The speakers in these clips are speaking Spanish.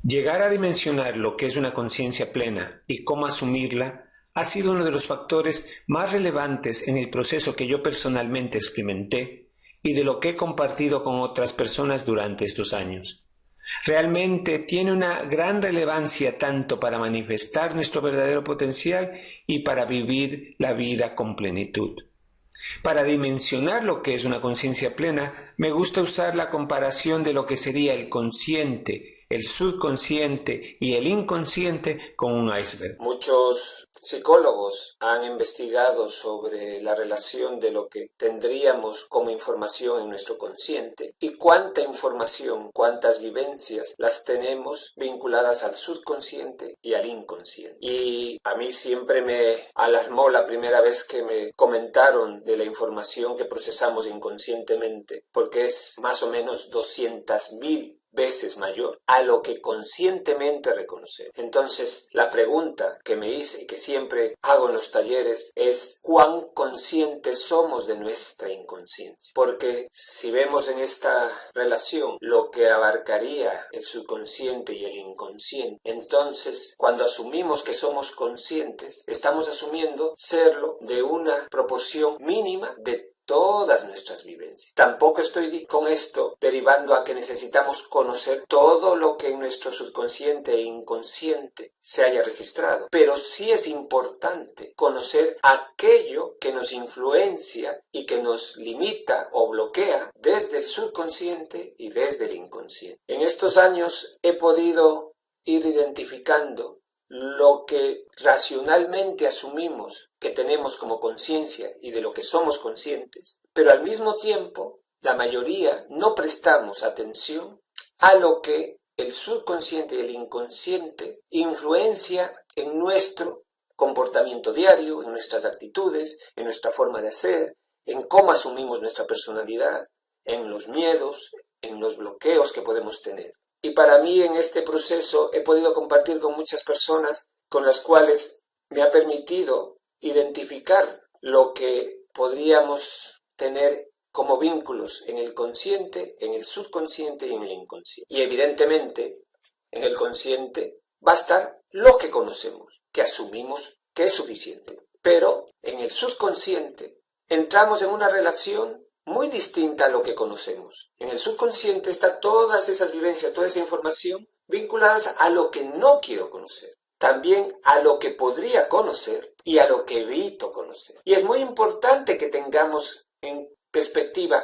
Llegar a dimensionar lo que es una conciencia plena y cómo asumirla ha sido uno de los factores más relevantes en el proceso que yo personalmente experimenté y de lo que he compartido con otras personas durante estos años. Realmente tiene una gran relevancia tanto para manifestar nuestro verdadero potencial y para vivir la vida con plenitud. Para dimensionar lo que es una conciencia plena, me gusta usar la comparación de lo que sería el consciente, el subconsciente y el inconsciente con un iceberg. Muchos psicólogos han investigado sobre la relación de lo que tendríamos como información en nuestro consciente y cuánta información, cuántas vivencias las tenemos vinculadas al subconsciente y al inconsciente. Y a mí siempre me alarmó la primera vez que me comentaron de la información que procesamos inconscientemente, porque es más o menos 200.000 veces mayor a lo que conscientemente reconocemos. Entonces, la pregunta que me hice y que siempre hago en los talleres es ¿cuán conscientes somos de nuestra inconsciencia? Porque si vemos en esta relación lo que abarcaría el subconsciente y el inconsciente, entonces cuando asumimos que somos conscientes, estamos asumiendo serlo de una proporción mínima de todas nuestras vivencias. Tampoco estoy con esto derivando a que necesitamos conocer todo lo que en nuestro subconsciente e inconsciente se haya registrado, pero sí es importante conocer aquello que nos influencia y que nos limita o bloquea desde el subconsciente y desde el inconsciente. En estos años he podido ir identificando lo que racionalmente asumimos que tenemos como conciencia y de lo que somos conscientes, pero al mismo tiempo la mayoría no prestamos atención a lo que el subconsciente y el inconsciente influencia en nuestro comportamiento diario, en nuestras actitudes, en nuestra forma de hacer, en cómo asumimos nuestra personalidad, en los miedos, en los bloqueos que podemos tener. Y para mí en este proceso he podido compartir con muchas personas con las cuales me ha permitido identificar lo que podríamos tener como vínculos en el consciente, en el subconsciente y en el inconsciente. Y evidentemente en el consciente va a estar lo que conocemos, que asumimos que es suficiente. Pero en el subconsciente entramos en una relación muy distinta a lo que conocemos. En el subconsciente están todas esas vivencias, toda esa información vinculadas a lo que no quiero conocer, también a lo que podría conocer y a lo que evito conocer. Y es muy importante que tengamos en perspectiva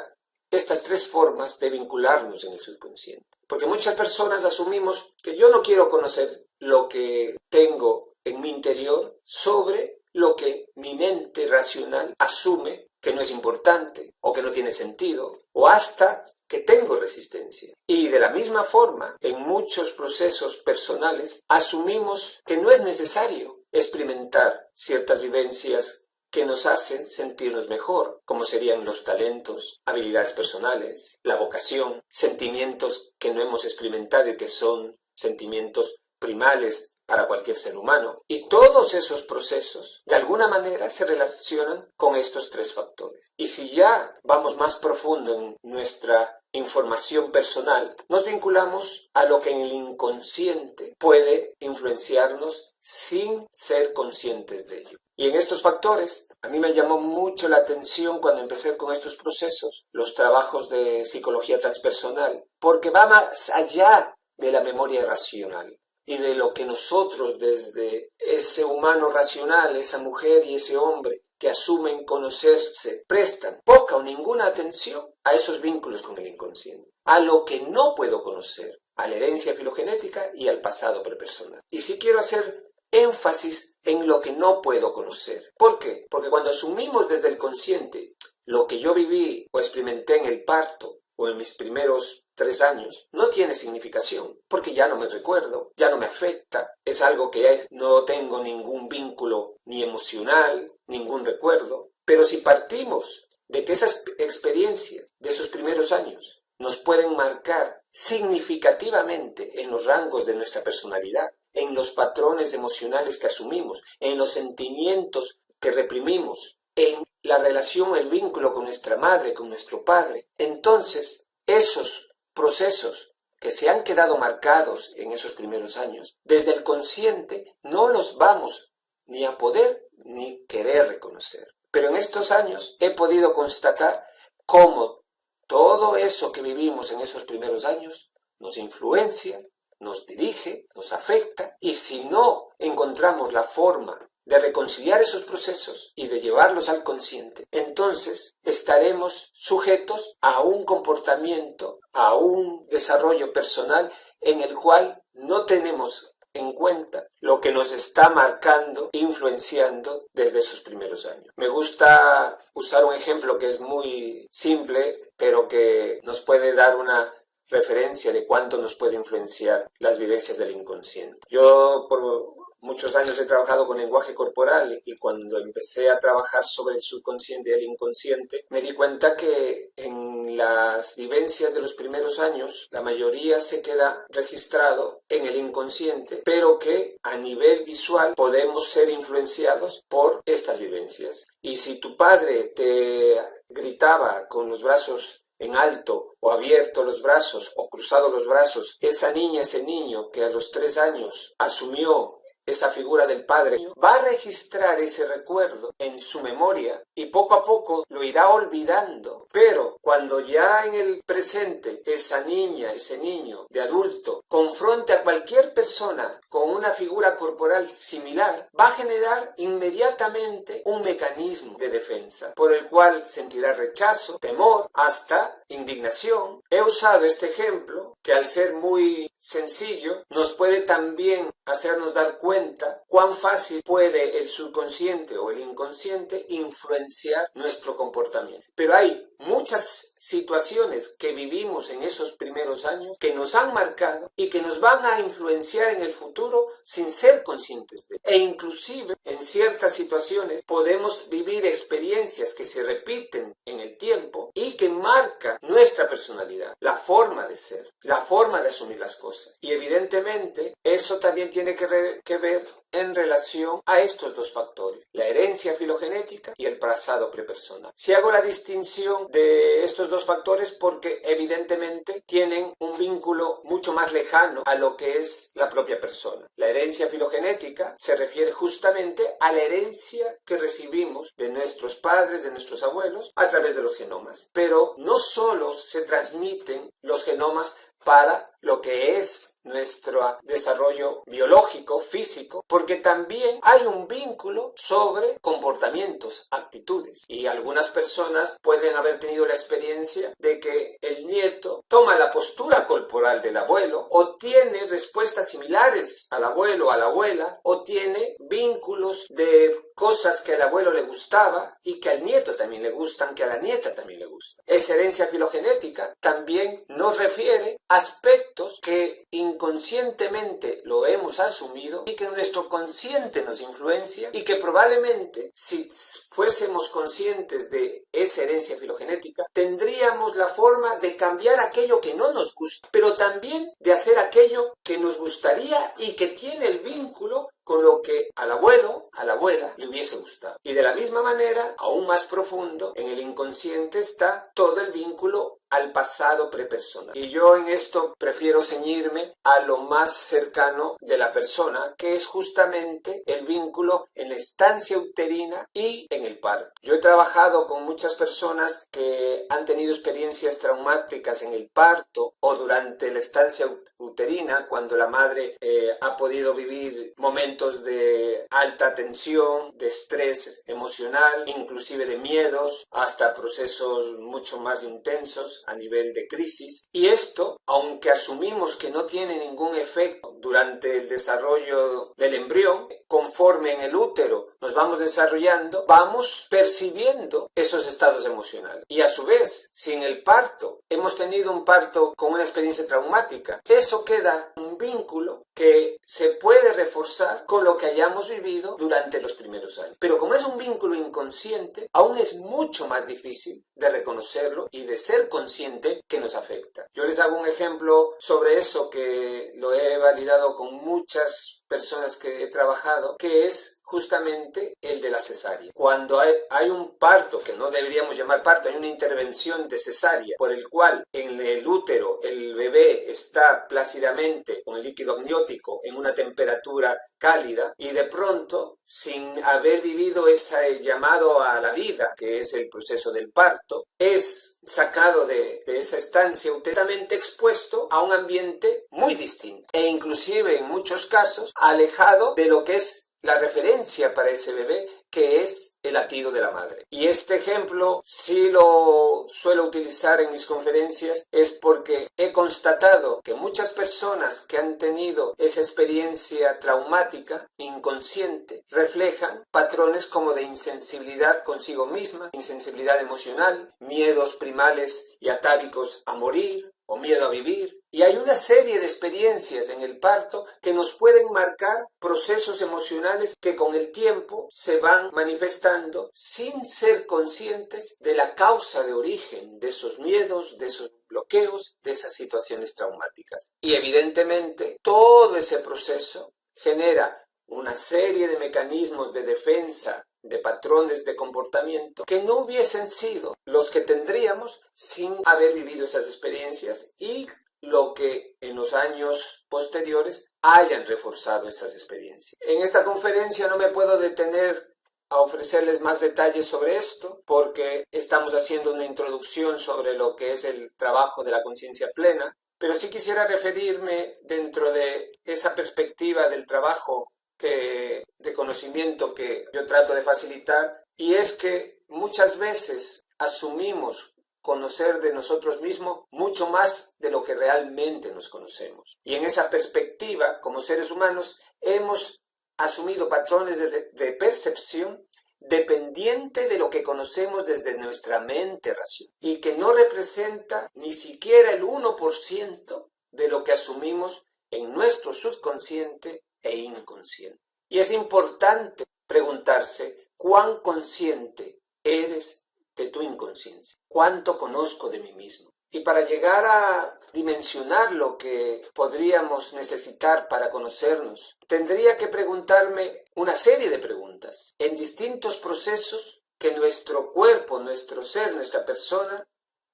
estas tres formas de vincularnos en el subconsciente, porque muchas personas asumimos que yo no quiero conocer lo que tengo en mi interior sobre lo que mi mente racional asume que no es importante o que no tiene sentido o hasta que tengo resistencia. Y de la misma forma, en muchos procesos personales asumimos que no es necesario experimentar ciertas vivencias que nos hacen sentirnos mejor, como serían los talentos, habilidades personales, la vocación, sentimientos que no hemos experimentado y que son sentimientos primales para cualquier ser humano. Y todos esos procesos, de alguna manera, se relacionan con estos tres factores. Y si ya vamos más profundo en nuestra información personal, nos vinculamos a lo que en el inconsciente puede influenciarnos sin ser conscientes de ello. Y en estos factores, a mí me llamó mucho la atención cuando empecé con estos procesos, los trabajos de psicología transpersonal, porque va más allá de la memoria racional y de lo que nosotros desde ese humano racional, esa mujer y ese hombre que asumen conocerse, prestan poca o ninguna atención a esos vínculos con el inconsciente, a lo que no puedo conocer, a la herencia filogenética y al pasado prepersonal. Y sí quiero hacer énfasis en lo que no puedo conocer. ¿Por qué? Porque cuando asumimos desde el consciente lo que yo viví o experimenté en el parto o en mis primeros 3 años, no tiene significación, porque ya no me recuerdo, ya no me afecta, es algo que no tengo ningún vínculo ni emocional, ningún recuerdo. Pero si partimos de que esas experiencias de esos primeros años nos pueden marcar significativamente en los rangos de nuestra personalidad, en los patrones emocionales que asumimos, en los sentimientos que reprimimos, en la relación, el vínculo con nuestra madre, con nuestro padre, entonces esos procesos que se han quedado marcados en esos primeros años, desde el consciente no los vamos ni a poder ni querer reconocer. Pero en estos años he podido constatar cómo todo eso que vivimos en esos primeros años nos influencia, nos dirige, nos afecta, y si no encontramos la forma de reconciliar esos procesos y de llevarlos al consciente, entonces estaremos sujetos a un comportamiento, a un desarrollo personal en el cual no tenemos en cuenta lo que nos está marcando, influenciando desde esos primeros años. Me gusta usar un ejemplo que es muy simple, pero que nos puede dar una referencia de cuánto nos puede influenciar las vivencias del inconsciente. Yo por muchos años he trabajado con lenguaje corporal, y cuando empecé a trabajar sobre el subconsciente y el inconsciente, me di cuenta que en las vivencias de los primeros años, la mayoría se queda registrado en el inconsciente, pero que a nivel visual podemos ser influenciados por estas vivencias. Y si tu padre te gritaba con los brazos en alto o abierto los brazos o cruzado los brazos, esa niña, ese niño que a los 3 años asumió esa figura del padre, va a registrar ese recuerdo en su memoria y poco a poco lo irá olvidando. Pero cuando ya en el presente esa niña, ese niño de adulto confronte a cualquier persona con una figura corporal similar, va a generar inmediatamente un mecanismo de defensa por el cual sentirá rechazo, temor, hasta indignación. He usado este ejemplo que, al ser muy sencillo, nos puede también hacernos dar cuenta cuán fácil puede el subconsciente o el inconsciente influenciar nuestro comportamiento. Pero hay muchas situaciones que vivimos en esos primeros años que nos han marcado y que nos van a influenciar en el futuro sin ser conscientes de ello. E inclusive en ciertas situaciones podemos vivir experiencias que se repiten en el tiempo y que marcan nuestra personalidad, la forma de ser, la forma de asumir las cosas. Y evidentemente eso también tiene que ver en relación a estos dos factores, la herencia filogenética y el pasado prepersonal. Si hago la distinción de estos dos factores porque evidentemente tienen un vínculo mucho más lejano a lo que es la propia persona. La herencia filogenética se refiere justamente a la herencia que recibimos de nuestros padres, de nuestros abuelos, a través de los genomas. Pero no solo se transmiten los genomas para lo que es nuestro desarrollo biológico, físico, porque también hay un vínculo sobre comportamientos, actitudes. Y algunas personas pueden haber tenido la experiencia de que el nieto toma la postura corporal del abuelo, o tiene respuestas similares al abuelo o a la abuela, o tiene vínculos de cosas que al abuelo le gustaba y que al nieto también le gustan, que a la nieta también le gustan. Esa herencia filogenética también nos refiere a aspectos que inconscientemente lo hemos asumido y que nuestro consciente nos influencia, y que probablemente, si fuésemos conscientes de esa herencia filogenética, tendríamos la forma de cambiar aquello que no nos gusta, pero también de hacer aquello que nos gustaría y que tiene el vínculo con lo que al abuelo, a la abuela le hubiese gustado. Y de la misma manera, aún más profundo, en el inconsciente está todo el vínculo al pasado prepersonal. Y yo en esto prefiero ceñirme a lo más cercano de la persona, que es justamente el vínculo en la estancia uterina y en el parto. Yo he trabajado con muchas personas que han tenido experiencias traumáticas en el parto o durante la estancia uterina, cuando la madre ha podido vivir momentos de alta tensión, de estrés emocional, inclusive de miedos, hasta procesos mucho más intensos a nivel de crisis. Y esto, aunque asumimos que no tiene ningún efecto durante el desarrollo del embrión, conforme en el útero nos vamos desarrollando, vamos percibiendo esos estados emocionales. Y a su vez, si en el parto hemos tenido un parto con una experiencia traumática, eso queda un vínculo que se puede reforzar con lo que hayamos vivido durante los primeros años. Pero como es un vínculo inconsciente, aún es mucho más difícil de reconocerlo y de ser consciente que nos afecta. Yo les hago un ejemplo sobre eso que lo he validado con muchas personas que he trabajado, que es justamente el de la cesárea. Cuando hay un parto, que no deberíamos llamar parto, hay una intervención de cesárea por el cual en el útero el bebé está plácidamente con el líquido amniótico en una temperatura cálida y de pronto, sin haber vivido ese llamado a la vida, que es el proceso del parto, es sacado de esa estancia uteramente expuesto a un ambiente muy distinto e inclusive en muchos casos alejado de lo que es la referencia para ese bebé, que es el latido de la madre. Y este ejemplo sí lo suelo utilizar en mis conferencias, es porque he constatado que muchas personas que han tenido esa experiencia traumática, inconsciente, reflejan patrones como de insensibilidad consigo misma, insensibilidad emocional, miedos primales y atávicos a morir, o miedo a vivir. Y hay una serie de experiencias en el parto que nos pueden marcar procesos emocionales que con el tiempo se van manifestando sin ser conscientes de la causa de origen de esos miedos, de esos bloqueos, de esas situaciones traumáticas. Y evidentemente todo ese proceso genera una serie de mecanismos de defensa, de patrones de comportamiento que no hubiesen sido los que tendríamos sin haber vivido esas experiencias y lo que en los años posteriores hayan reforzado esas experiencias. En esta conferencia no me puedo detener a ofrecerles más detalles sobre esto porque estamos haciendo una introducción sobre lo que es el trabajo de la conciencia plena, pero sí quisiera referirme dentro de esa perspectiva del trabajo de conocimiento que yo trato de facilitar, y es que muchas veces asumimos conocer de nosotros mismos mucho más de lo que realmente nos conocemos. Y en esa perspectiva, como seres humanos, hemos asumido patrones de percepción dependiente de lo que conocemos desde nuestra mente racional y que no representa ni siquiera el 1% de lo que asumimos en nuestro subconsciente e inconsciente. Y es importante preguntarse cuán consciente eres de tu inconsciencia, cuánto conozco de mí mismo. Y para llegar a dimensionar lo que podríamos necesitar para conocernos, tendría que preguntarme una serie de preguntas en distintos procesos que nuestro cuerpo, nuestro ser, nuestra persona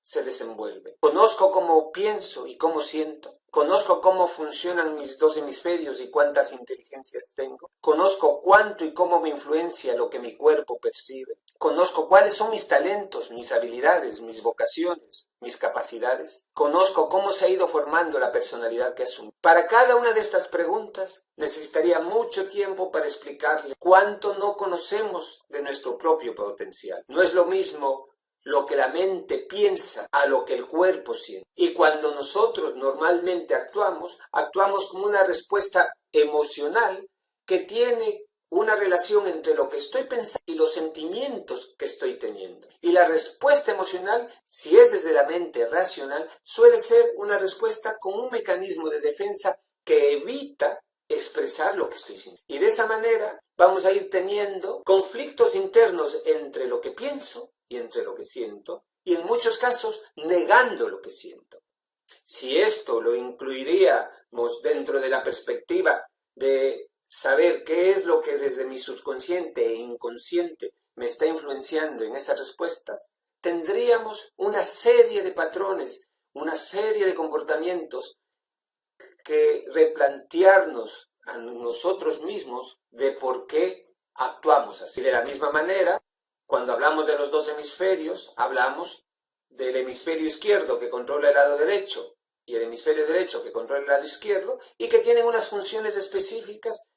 se desenvuelve. Conozco cómo pienso y cómo siento. Conozco cómo funcionan mis dos hemisferios y cuántas inteligencias tengo. Conozco cuánto y cómo me influencia lo que mi cuerpo percibe. Conozco cuáles son mis talentos, mis habilidades, mis vocaciones, mis capacidades. Conozco cómo se ha ido formando la personalidad que asumo. Para cada una de estas preguntas necesitaría mucho tiempo para explicarle cuánto no conocemos de nuestro propio potencial. No es lo mismo lo que la mente piensa a lo que el cuerpo siente. Y cuando nosotros normalmente actuamos como una respuesta emocional que tiene una relación entre lo que estoy pensando y los sentimientos que estoy teniendo. Y la respuesta emocional, si es desde la mente racional, suele ser una respuesta con un mecanismo de defensa que evita expresar lo que estoy sintiendo. Y de esa manera vamos a ir teniendo conflictos internos entre lo que pienso y entre lo que siento, y en muchos casos negando lo que siento. Si esto lo incluiríamos dentro de la perspectiva de saber qué es lo que desde mi subconsciente e inconsciente me está influenciando en esas respuestas, tendríamos una serie de patrones, una serie de comportamientos que replantearnos a nosotros mismos de por qué actuamos así. De la misma manera, cuando hablamos de los dos hemisferios, hablamos del hemisferio izquierdo que controla el lado derecho y el hemisferio derecho que controla el lado izquierdo y que tienen unas funciones específicas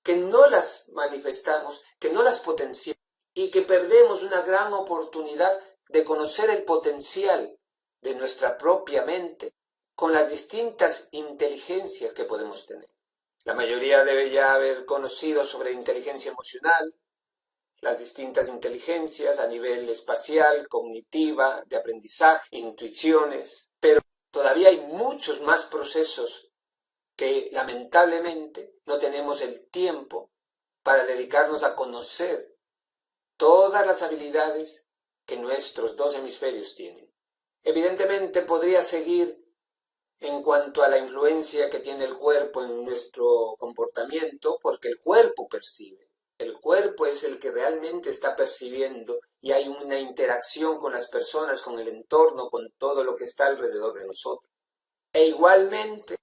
que no las manifestamos, que no las potenciamos y que perdemos una gran oportunidad de conocer el potencial de nuestra propia mente con las distintas inteligencias que podemos tener. La mayoría debe ya haber conocido sobre inteligencia emocional, las distintas inteligencias a nivel espacial, cognitiva, de aprendizaje, intuiciones, pero todavía hay muchos más procesos que lamentablemente no tenemos el tiempo para dedicarnos a conocer todas las habilidades que nuestros dos hemisferios tienen. Evidentemente podría seguir en cuanto a la influencia que tiene el cuerpo en nuestro comportamiento, porque el cuerpo percibe. El cuerpo es el que realmente está percibiendo y hay una interacción con las personas, con el entorno, con todo lo que está alrededor de nosotros. E igualmente,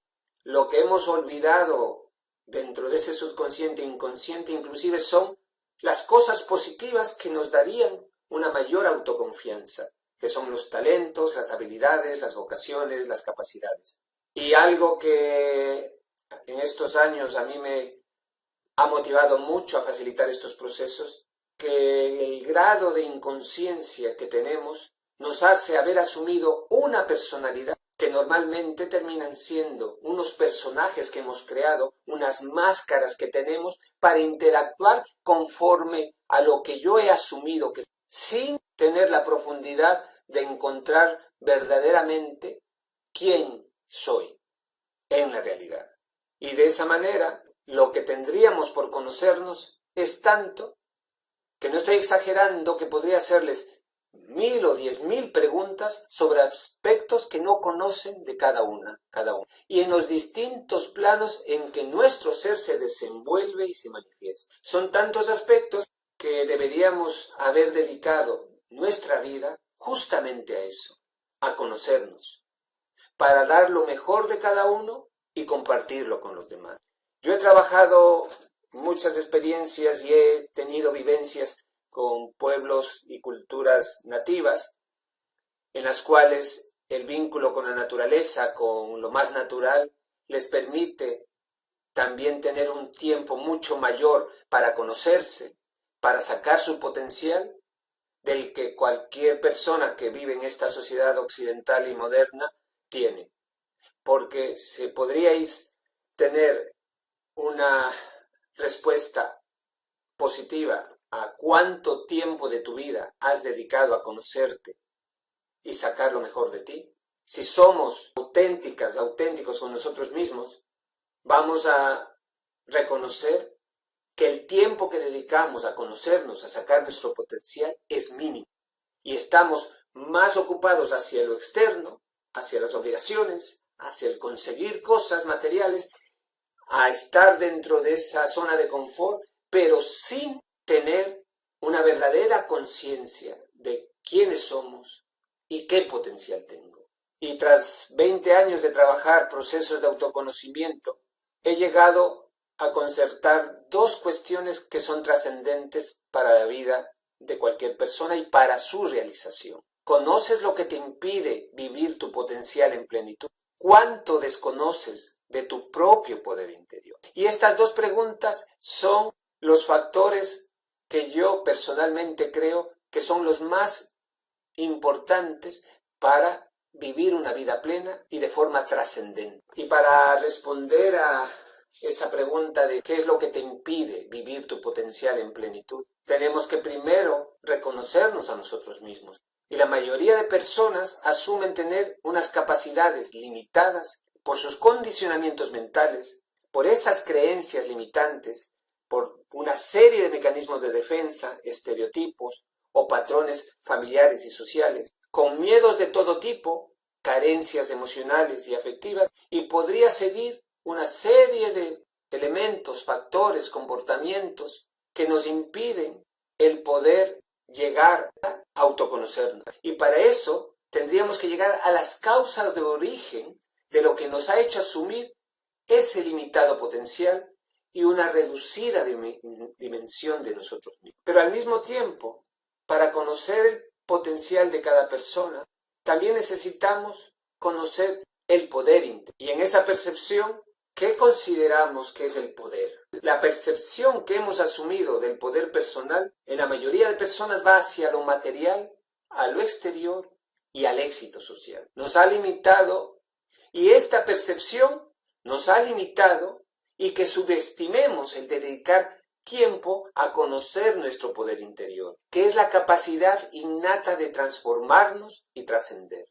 lo que hemos olvidado dentro de ese subconsciente e inconsciente inclusive son las cosas positivas que nos darían una mayor autoconfianza, que son los talentos, las habilidades, las vocaciones, las capacidades. Y algo que en estos años a mí me ha motivado mucho a facilitar estos procesos, que el grado de inconsciencia que tenemos nos hace haber asumido una personalidad que normalmente terminan siendo unos personajes que hemos creado, unas máscaras que tenemos para interactuar conforme a lo que yo he asumido, que sin tener la profundidad de encontrar verdaderamente quién soy en la realidad. Y de esa manera, lo que tendríamos por conocernos es tanto que no estoy exagerando, que podría hacerles 1000 o 10.000 preguntas sobre aspectos que no conocen de cada una, y en los distintos planos en que nuestro ser se desenvuelve y se manifiesta. Son tantos aspectos que deberíamos haber dedicado nuestra vida justamente a eso, a conocernos, para dar lo mejor de cada uno y compartirlo con los demás. Yo he trabajado muchas experiencias y he tenido vivencias con pueblos y culturas nativas, en las cuales el vínculo con la naturaleza, con lo más natural, les permite también tener un tiempo mucho mayor para conocerse, para sacar su potencial, del que cualquier persona que vive en esta sociedad occidental y moderna tiene. Porque si podríais tener una respuesta positiva a cuánto tiempo de tu vida has dedicado a conocerte y sacar lo mejor de ti. Si somos auténticos con nosotros mismos, vamos a reconocer que el tiempo que dedicamos a conocernos, a sacar nuestro potencial, es mínimo. Y estamos más ocupados hacia lo externo, hacia las obligaciones, hacia el conseguir cosas materiales, a estar dentro de esa zona de confort, pero sin tener una verdadera conciencia de quiénes somos y qué potencial tengo. Y tras 20 años de trabajar procesos de autoconocimiento, he llegado a concertar dos cuestiones que son trascendentes para la vida de cualquier persona y para su realización. ¿Conoces lo que te impide vivir tu potencial en plenitud? ¿Cuánto desconoces de tu propio poder interior? Y estas dos preguntas son los factores que yo personalmente creo que son los más importantes para vivir una vida plena y de forma trascendente. Y para responder a esa pregunta de qué es lo que te impide vivir tu potencial en plenitud, tenemos que primero reconocernos a nosotros mismos. Y la mayoría de personas asumen tener unas capacidades limitadas por sus condicionamientos mentales, por esas creencias limitantes, por una serie de mecanismos de defensa, estereotipos o patrones familiares y sociales, con miedos de todo tipo, carencias emocionales y afectivas, y podría seguir una serie de elementos, factores, comportamientos que nos impiden el poder llegar a autoconocernos. Y para eso tendríamos que llegar a las causas de origen de lo que nos ha hecho asumir ese limitado potencial y una reducida dimensión de nosotros mismos. Pero al mismo tiempo, para conocer el potencial de cada persona, también necesitamos conocer el poder interior. Y en esa percepción, ¿qué consideramos que es el poder? La percepción que hemos asumido del poder personal en la mayoría de personas va hacia lo material, a lo exterior y al éxito social. Nos ha limitado, y esta percepción nos ha limitado, y que subestimemos el dedicar tiempo a conocer nuestro poder interior, que es la capacidad innata de transformarnos y trascender.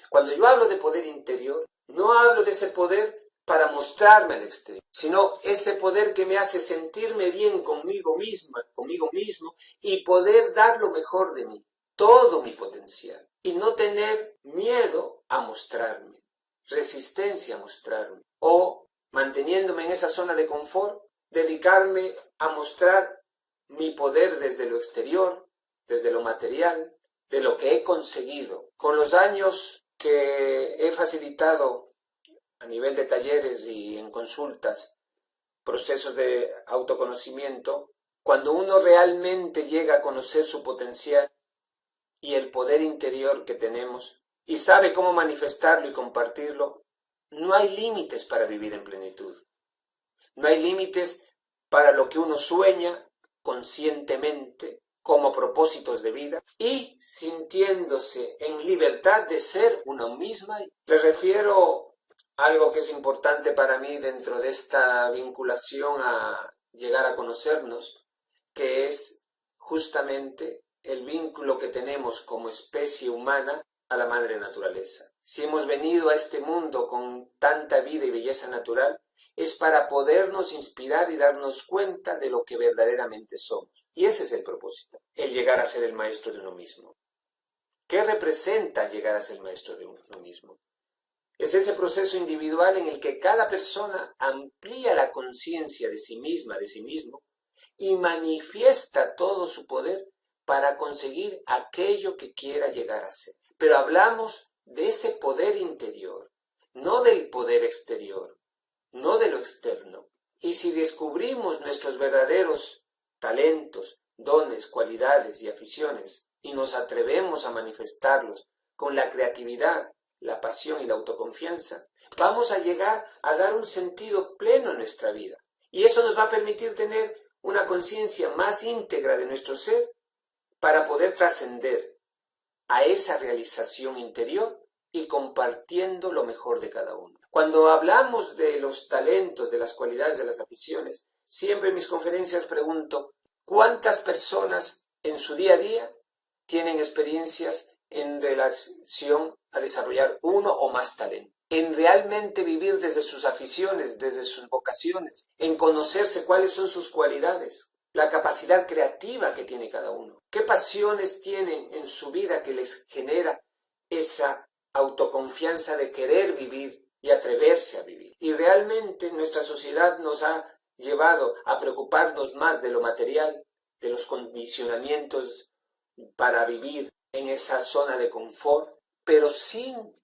Cuando yo hablo de poder interior, no hablo de ese poder para mostrarme al exterior, sino ese poder que me hace sentirme bien conmigo misma, conmigo mismo, y poder dar lo mejor de mí, todo mi potencial, y no tener miedo a mostrarme, resistencia a mostrarme, o manteniéndome en esa zona de confort, dedicarme a mostrar mi poder desde lo exterior, desde lo material, de lo que he conseguido. Con los años que he facilitado a nivel de talleres y en consultas, procesos de autoconocimiento, cuando uno realmente llega a conocer su potencial y el poder interior que tenemos y sabe cómo manifestarlo y compartirlo, no hay límites para vivir en plenitud. No hay límites para lo que uno sueña conscientemente como propósitos de vida y sintiéndose en libertad de ser una misma. Le refiero a algo que es importante para mí dentro de esta vinculación a llegar a conocernos, que es justamente el vínculo que tenemos como especie humana a la madre naturaleza. Si hemos venido a este mundo con tanta vida y belleza natural, es para podernos inspirar y darnos cuenta de lo que verdaderamente somos. Y ese es el propósito, el llegar a ser el maestro de uno mismo. ¿Qué representa llegar a ser el maestro de uno mismo? Es ese proceso individual en el que cada persona amplía la conciencia de sí misma, de sí mismo, y manifiesta todo su poder para conseguir aquello que quiera llegar a ser. Pero hablamos de ese poder interior, no del poder exterior, no de lo externo. Y si descubrimos nuestros verdaderos talentos, dones, cualidades y aficiones y nos atrevemos a manifestarlos con la creatividad, la pasión y la autoconfianza, vamos a llegar a dar un sentido pleno a nuestra vida. Y eso nos va a permitir tener una conciencia más íntegra de nuestro ser para poder trascender a esa realización interior y compartiendo lo mejor de cada uno. Cuando hablamos de los talentos, de las cualidades, de las aficiones, siempre en mis conferencias pregunto, ¿cuántas personas en su día a día tienen experiencias en relación a desarrollar uno o más talentos? En realmente vivir desde sus aficiones, desde sus vocaciones, en conocerse cuáles son sus cualidades, la capacidad creativa que tiene cada uno, qué pasiones tienen en su vida que les genera esa autoconfianza de querer vivir y atreverse a vivir. Y realmente nuestra sociedad nos ha llevado a preocuparnos más de lo material, de los condicionamientos para vivir en esa zona de confort, pero sin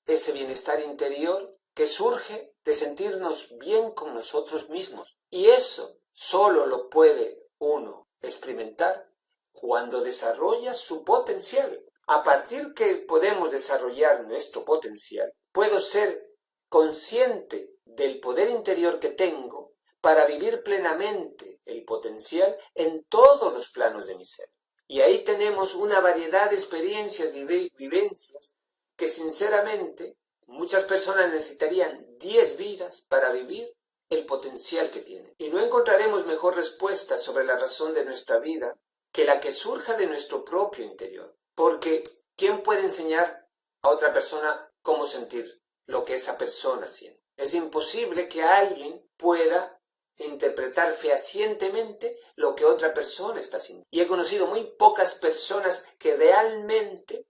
ese bienestar interior que surge de sentirnos bien con nosotros mismos. Y eso solo lo puede uno experimentar cuando desarrolla su potencial. A partir que podemos desarrollar nuestro potencial, puedo ser consciente del poder interior que tengo para vivir plenamente el potencial en todos los planos de mi ser. Y ahí tenemos una variedad de experiencias, vivencias, que sinceramente muchas personas necesitarían 10 vidas para vivir el potencial que tienen. Y no encontraremos mejor respuesta sobre la razón de nuestra vida que la que surja de nuestro propio interior. Porque ¿quién puede enseñar a otra persona cómo sentir lo que esa persona siente? Es imposible que alguien pueda interpretar fehacientemente lo que otra persona está sintiendo. Y he conocido muy pocas personas que realmente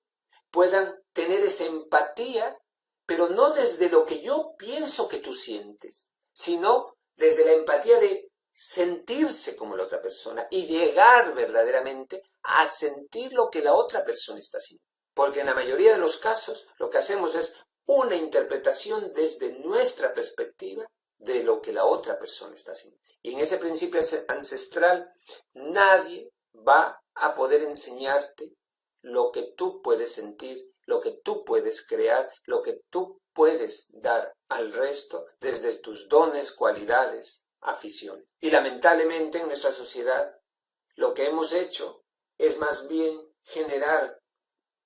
puedan tener esa empatía, pero no desde lo que yo pienso que tú sientes, sino desde la empatía de sentirse como la otra persona y llegar verdaderamente a sentir lo que la otra persona está sintiendo. Porque en la mayoría de los casos lo que hacemos es una interpretación desde nuestra perspectiva de lo que la otra persona está sintiendo. Y en ese principio ancestral nadie va a poder enseñarte lo que tú puedes sentir, lo que tú puedes crear, lo que tú puedes dar al resto desde tus dones, cualidades, aficiones. Y lamentablemente en nuestra sociedad lo que hemos hecho es más bien generar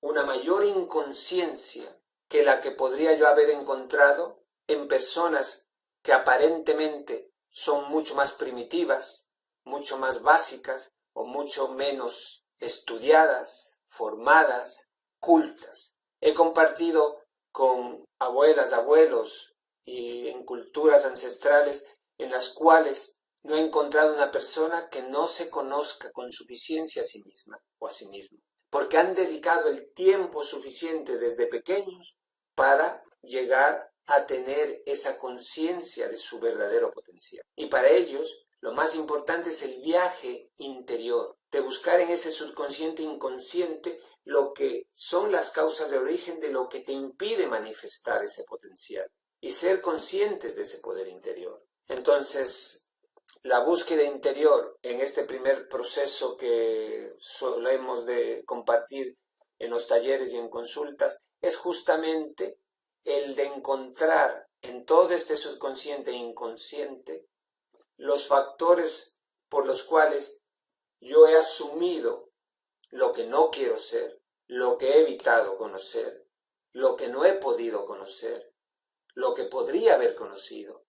una mayor inconsciencia que la que podría yo haber encontrado en personas que aparentemente son mucho más primitivas, mucho más básicas o mucho menos estudiadas, formadas, cultas. He compartido con abuelas, abuelos y en culturas ancestrales en las cuales no he encontrado una persona que no se conozca con suficiencia a sí misma o a sí mismo, porque han dedicado el tiempo suficiente desde pequeños para llegar a tener esa conciencia de su verdadero potencial. Y para ellos Lo más importante es el viaje interior, de buscar en ese subconsciente inconsciente lo que son las causas de origen de lo que te impide manifestar ese potencial y ser conscientes de ese poder interior. Entonces, la búsqueda interior en este primer proceso que solemos de compartir en los talleres y en consultas es justamente el de encontrar en todo este subconsciente e inconsciente los factores por los cuales yo he asumido lo que no quiero ser, lo que he evitado conocer, lo que no he podido conocer, lo que podría haber conocido,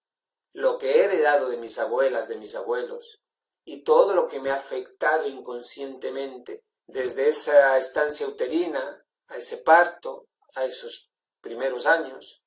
lo que he heredado de mis abuelas, de mis abuelos, y todo lo que me ha afectado inconscientemente desde esa estancia uterina, a ese parto, a esos primeros años.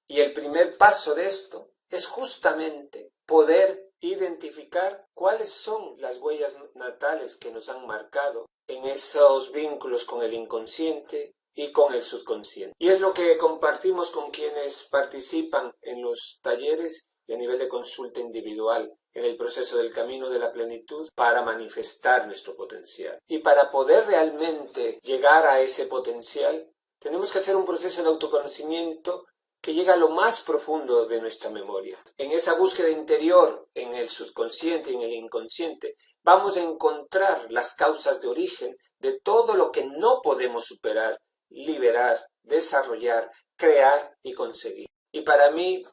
Y el primer paso de esto es justamente poder identificar cuáles son las huellas natales que nos han marcado en esos vínculos con el inconsciente y con el subconsciente. Y es lo que compartimos con quienes participan en los talleres y a nivel de consulta individual en el proceso del camino de la plenitud para manifestar nuestro potencial. Y para poder realmente llegar a ese potencial, tenemos que hacer un proceso de autoconocimiento que llega a lo más profundo de nuestra memoria. En esa búsqueda interior, en el subconsciente y en el inconsciente, vamos a encontrar las causas de origen de todo lo que no podemos superar, liberar, desarrollar, crear y conseguir. Y para mí,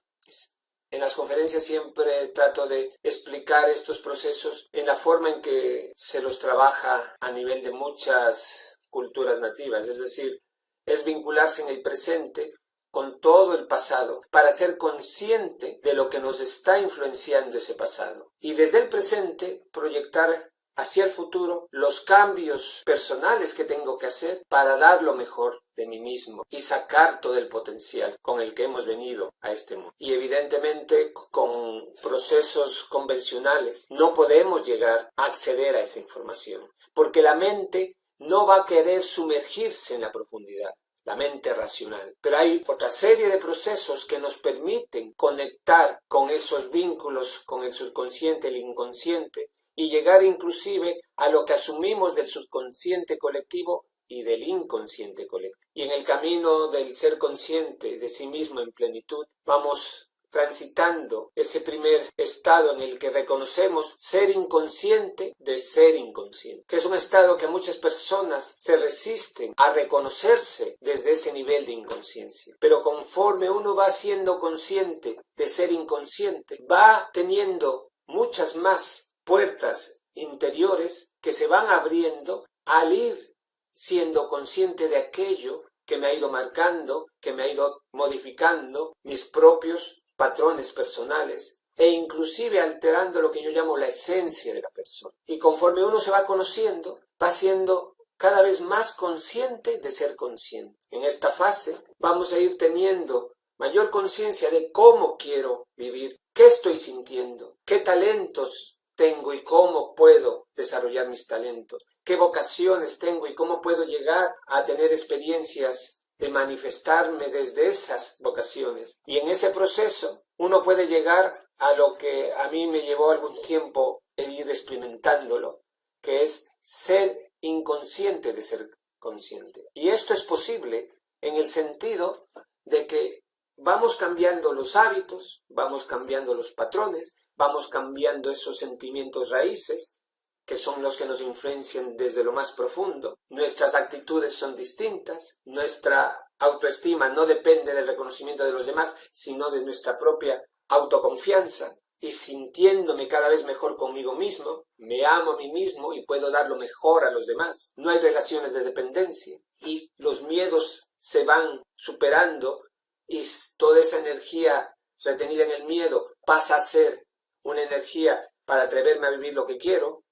en las conferencias siempre trato de explicar estos procesos en la forma en que se los trabaja a nivel de muchas culturas nativas, es decir, es vincularse en el presente con todo el pasado para ser consciente de lo que nos está influenciando ese pasado y desde el presente proyectar hacia el futuro los cambios personales que tengo que hacer para dar lo mejor de mí mismo y sacar todo el potencial con el que hemos venido a este mundo. Y evidentemente con procesos convencionales no podemos llegar a acceder a esa información porque la mente no va a querer sumergirse en la profundidad, la mente racional. Pero hay otra serie de procesos que nos permiten conectar con esos vínculos, con el subconsciente, el inconsciente, y llegar inclusive a lo que asumimos del subconsciente colectivo y del inconsciente colectivo. Y en el camino del ser consciente de sí mismo en plenitud, vamos transitando ese primer estado en el que reconocemos ser inconsciente de ser inconsciente, que es un estado que muchas personas se resisten a reconocerse desde ese nivel de inconsciencia. Pero conforme uno va siendo consciente de ser inconsciente, va teniendo muchas más puertas interiores que se van abriendo al ir siendo consciente de aquello que me ha ido marcando, que me ha ido modificando mis propios patrones personales e inclusive alterando lo que yo llamo la esencia de la persona. Y conforme uno se va conociendo, va siendo cada vez más consciente de ser consciente. En esta fase vamos a ir teniendo mayor conciencia de cómo quiero vivir, qué estoy sintiendo, qué talentos tengo y cómo puedo desarrollar mis talentos, qué vocaciones tengo y cómo puedo llegar a tener experiencias de manifestarme desde esas vocaciones. Y en ese proceso uno puede llegar a lo que a mí me llevó algún tiempo el ir experimentándolo, que es ser inconsciente de ser consciente. Y esto es posible en el sentido de que vamos cambiando los hábitos, vamos cambiando los patrones, vamos cambiando esos sentimientos raíces, que son los que nos influencian desde lo más profundo. Nuestras actitudes son distintas, nuestra autoestima no depende del reconocimiento de los demás, sino de nuestra propia autoconfianza. Y sintiéndome cada vez mejor conmigo mismo, me amo a mí mismo y puedo dar lo mejor a los demás. No hay relaciones de dependencia y los miedos se van superando y toda esa energía retenida en el miedo pasa a ser una energía para atreverme a vivir lo que quiero,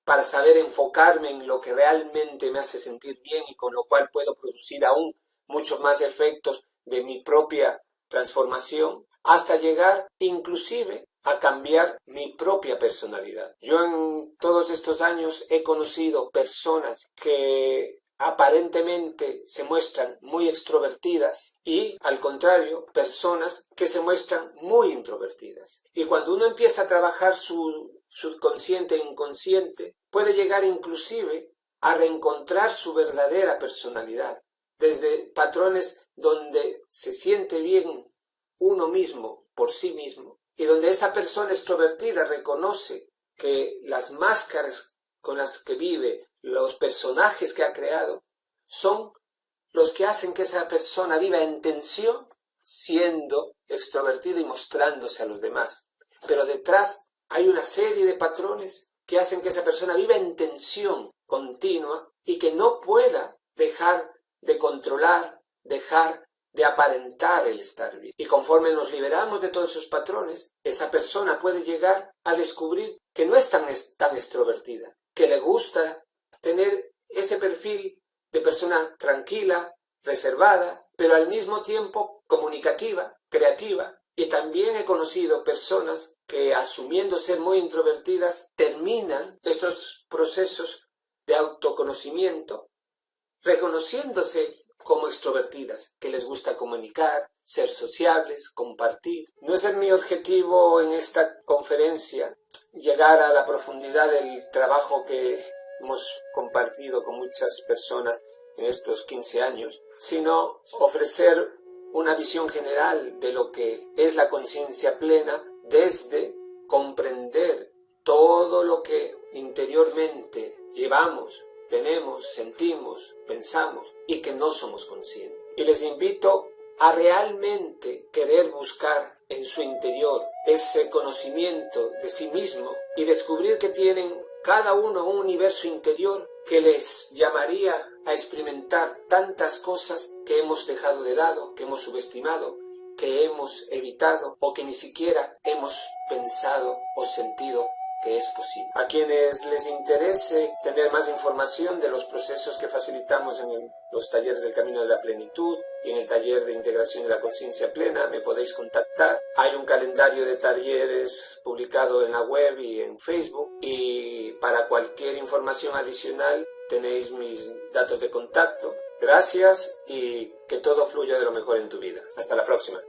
para saber enfocarme en lo que realmente me hace sentir bien y con lo cual puedo producir aún muchos más efectos de mi propia transformación, hasta llegar inclusive a cambiar mi propia personalidad. Yo en todos estos años he conocido personas que aparentemente se muestran muy extrovertidas y, al contrario, personas que se muestran muy introvertidas. Y cuando uno empieza a trabajar su subconsciente e inconsciente, puede llegar inclusive a reencontrar su verdadera personalidad, desde patrones donde se siente bien uno mismo por sí mismo y donde esa persona extrovertida reconoce que las máscaras con las que vive, los personajes que ha creado, son los que hacen que esa persona viva en tensión, siendo extrovertida y mostrándose a los demás. Pero detrás hay una serie de patrones que hacen que esa persona viva en tensión continua y que no pueda dejar de controlar, dejar de aparentar el estar bien. Y conforme nos liberamos de todos esos patrones, esa persona puede llegar a descubrir que no es tan extrovertida, que le gusta tener ese perfil de persona tranquila, reservada, pero al mismo tiempo comunicativa, creativa. Y también he conocido personas que, asumiendo ser muy introvertidas, terminan estos procesos de autoconocimiento reconociéndose como extrovertidas, que les gusta comunicar, ser sociables, compartir. No es mi objetivo en esta conferencia llegar a la profundidad del trabajo que hemos compartido con muchas personas en estos 15 años, sino ofrecer una visión general de lo que es la conciencia plena desde comprender todo lo que interiormente llevamos, tenemos, sentimos, pensamos y que no somos conscientes. Y les invito a realmente querer buscar en su interior ese conocimiento de sí mismo y descubrir que tienen cada uno un universo interior que les llamaría a experimentar tantas cosas que hemos dejado de lado, que hemos subestimado, que hemos evitado o que ni siquiera hemos pensado o sentido que es posible. A quienes les interese tener más información de los procesos que facilitamos en los talleres del Camino de la Plenitud y en el taller de integración de la conciencia plena, me podéis contactar. Hay un calendario de talleres publicado en la web y en Facebook, y para cualquier información adicional tenéis mis datos de contacto. Gracias y que todo fluya de lo mejor en tu vida. Hasta la próxima.